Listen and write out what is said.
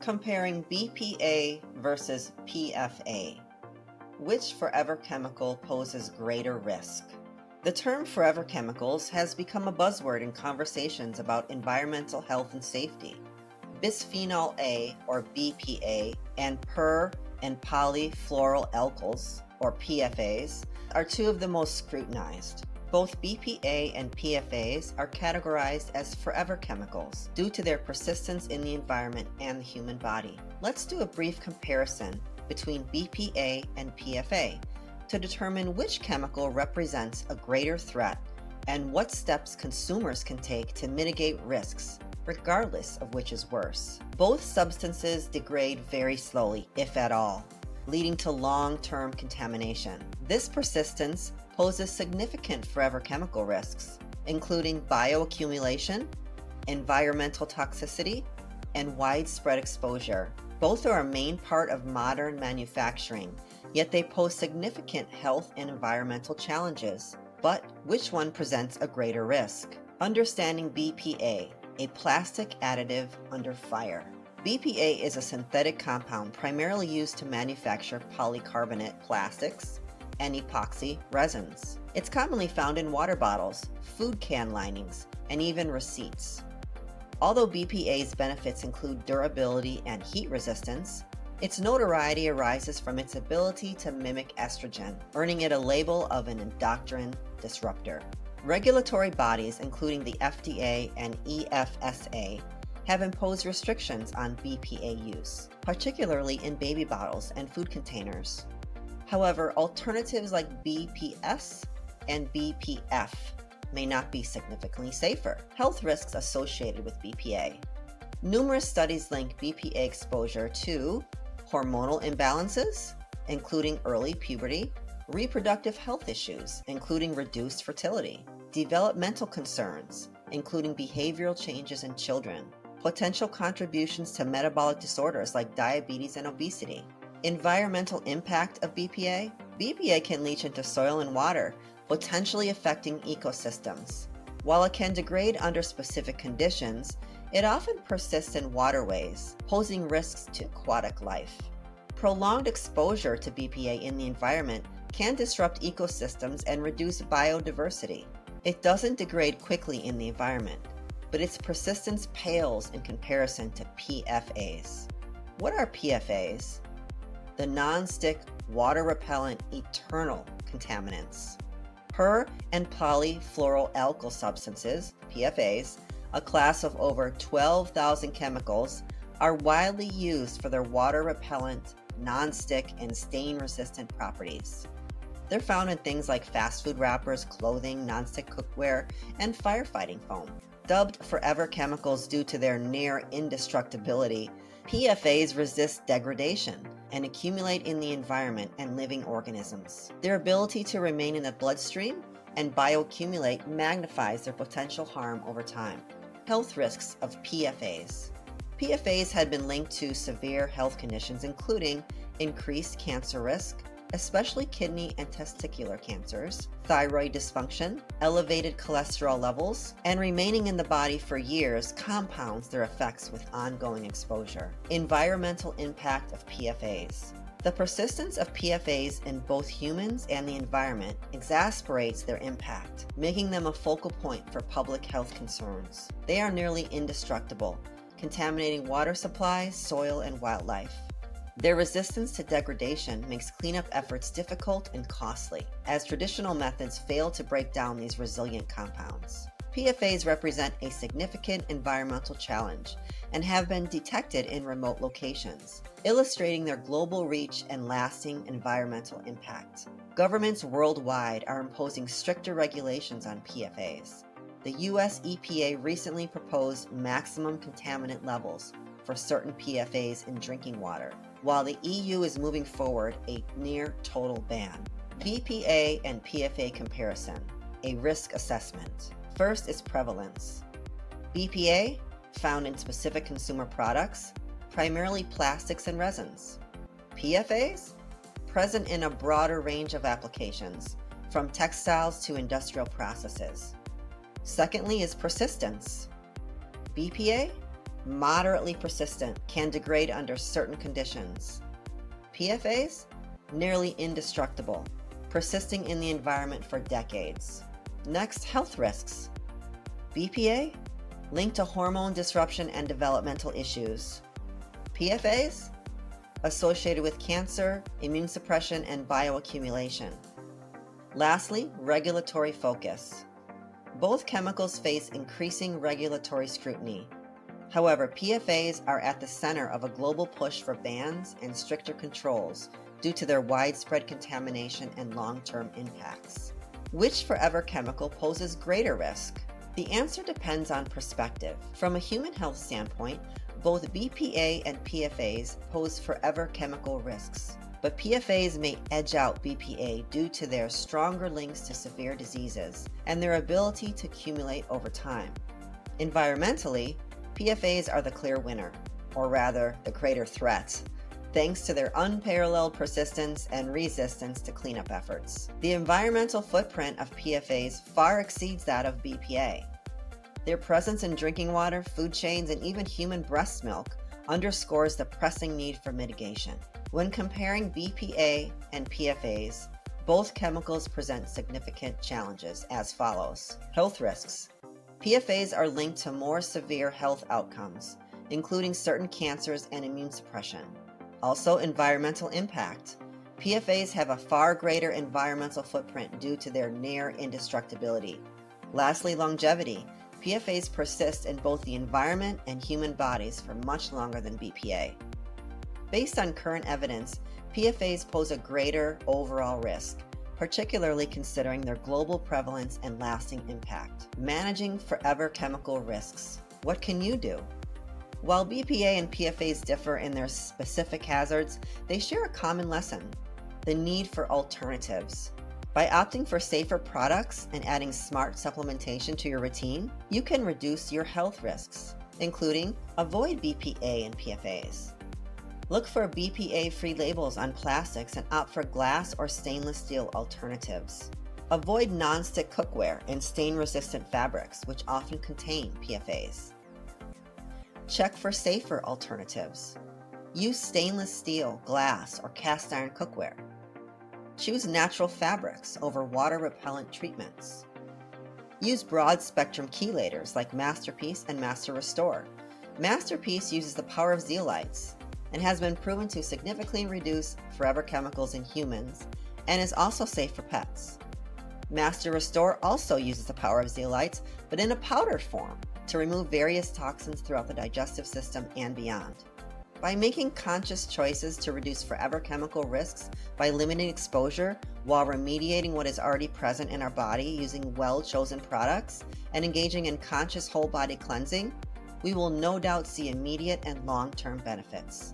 Comparing BPA versus PFA. Which forever chemical poses greater risk? The term forever chemicals has become a buzzword in conversations about environmental health and safety. Bisphenol A, or BPA, and per- and polyfluoroalkyls, or PFAs, are two of the most scrutinized. Both BPA and PFAs are categorized as forever chemicals due to their persistence in the environment and the human body. Let's do a brief comparison between BPA and PFA to determine which chemical represents a greater threat and what steps consumers can take to mitigate risks, regardless of which is worse. Both substances degrade very slowly, if at all, leading to long-term contamination. This persistence poses significant forever chemical risks, including bioaccumulation, environmental toxicity, and widespread exposure. Both are a main part of modern manufacturing, yet they pose significant health and environmental challenges. But which one presents a greater risk? Understanding BPA, a plastic additive under fire. BPA is a synthetic compound primarily used to manufacture polycarbonate plastics and epoxy resins. It's commonly found in water bottles, food can linings, and even receipts. Although BPA's benefits include durability and heat resistance, its notoriety arises from its ability to mimic estrogen, earning it a label of an endocrine disruptor. Regulatory bodies, including the FDA and EFSA, have imposed restrictions on BPA use, particularly in baby bottles and food containers. However, alternatives like BPS and BPF may not be significantly safer. Health risks associated with BPA. Numerous studies link BPA exposure to hormonal imbalances, including early puberty, reproductive health issues, including reduced fertility, developmental concerns, including behavioral changes in children, potential contributions to metabolic disorders like diabetes and obesity. Environmental impact of BPA. BPA can leach into soil and water, potentially affecting ecosystems. While it can degrade under specific conditions, it often persists in waterways, posing risks to aquatic life. Prolonged exposure to BPA in the environment can disrupt ecosystems and reduce biodiversity. It doesn't degrade quickly in the environment, but its persistence pales in comparison to PFAs. What are PFAs? The non-stick, water-repellent, eternal contaminants. Per- and polyfluoroalkyl substances, PFAs, a class of over 12,000 chemicals, are widely used for their water-repellent, non-stick, and stain-resistant properties. They're found in things like fast food wrappers, clothing, non-stick cookware, and firefighting foam. Dubbed forever chemicals due to their near indestructibility, PFAs resist degradation and accumulate in the environment and living organisms. Their ability to remain in the bloodstream and bioaccumulate magnifies their potential harm over time. Health risks of PFAs. PFAs had been linked to severe health conditions including increased cancer risk, especially kidney and testicular cancers, thyroid dysfunction, elevated cholesterol levels, and remaining in the body for years compounds their effects with ongoing exposure. Environmental impact of PFAs. The persistence of PFAs in both humans and the environment exasperates their impact, making them a focal point for public health concerns. They are nearly indestructible, contaminating water supplies, soil, and wildlife. Their resistance to degradation makes cleanup efforts difficult and costly, as traditional methods fail to break down these resilient compounds. PFAs represent a significant environmental challenge and have been detected in remote locations, illustrating their global reach and lasting environmental impact. Governments worldwide are imposing stricter regulations on PFAs. The US EPA recently proposed maximum contaminant levels for certain PFAs in drinking water, while the EU is moving forward a near total ban. BPA and PFA comparison, a risk assessment. First is prevalence. BPA, found in specific consumer products, primarily plastics and resins. PFAs, present in a broader range of applications, from textiles to industrial processes. Secondly is persistence. BPA, moderately persistent, can degrade under certain conditions. PFAs, nearly indestructible, persisting in the environment for decades. Next, health risks. BPA, linked to hormone disruption and developmental issues. PFAs, associated with cancer, immune suppression, and bioaccumulation. Lastly, regulatory focus. Both chemicals face increasing regulatory scrutiny. However, PFAs are at the center of a global push for bans and stricter controls due to their widespread contamination and long-term impacts. Which forever chemical poses greater risk? The answer depends on perspective. From a human health standpoint, both BPA and PFAs pose forever chemical risks, but PFAs may edge out BPA due to their stronger links to severe diseases and their ability to accumulate over time. Environmentally, PFAs are the clear winner, or rather, the greater threat, thanks to their unparalleled persistence and resistance to cleanup efforts. The environmental footprint of PFAs far exceeds that of BPA. Their presence in drinking water, food chains, and even human breast milk underscores the pressing need for mitigation. When comparing BPA and PFAs, both chemicals present significant challenges as follows. Health risks. PFAs are linked to more severe health outcomes, including certain cancers and immune suppression. Also, environmental impact. PFAs have a far greater environmental footprint due to their near indestructibility. Lastly, longevity. PFAs persist in both the environment and human bodies for much longer than BPA. Based on current evidence, PFAs pose a greater overall risk, particularly considering their global prevalence and lasting impact. Managing forever chemical risks. What can you do? While BPA and PFAs differ in their specific hazards, they share a common lesson: the need for alternatives. By opting for safer products and adding smart supplementation to your routine, you can reduce your health risks, including avoid BPA and PFAs. Look for BPA-free labels on plastics and opt for glass or stainless steel alternatives. Avoid non-stick cookware and stain-resistant fabrics, which often contain PFAs. Check for safer alternatives. Use stainless steel, glass, or cast iron cookware. Choose natural fabrics over water-repellent treatments. Use broad-spectrum chelators like MasterPeace and Master Restore. MasterPeace uses the power of zeolites and has been proven to significantly reduce forever chemicals in humans and is also safe for pets. Master Restore also uses the power of zeolites, but in a powdered form, to remove various toxins throughout the digestive system and beyond. By making conscious choices to reduce forever chemical risks by limiting exposure while remediating what is already present in our body using well-chosen products and engaging in conscious whole-body cleansing, we will no doubt see immediate and long-term benefits.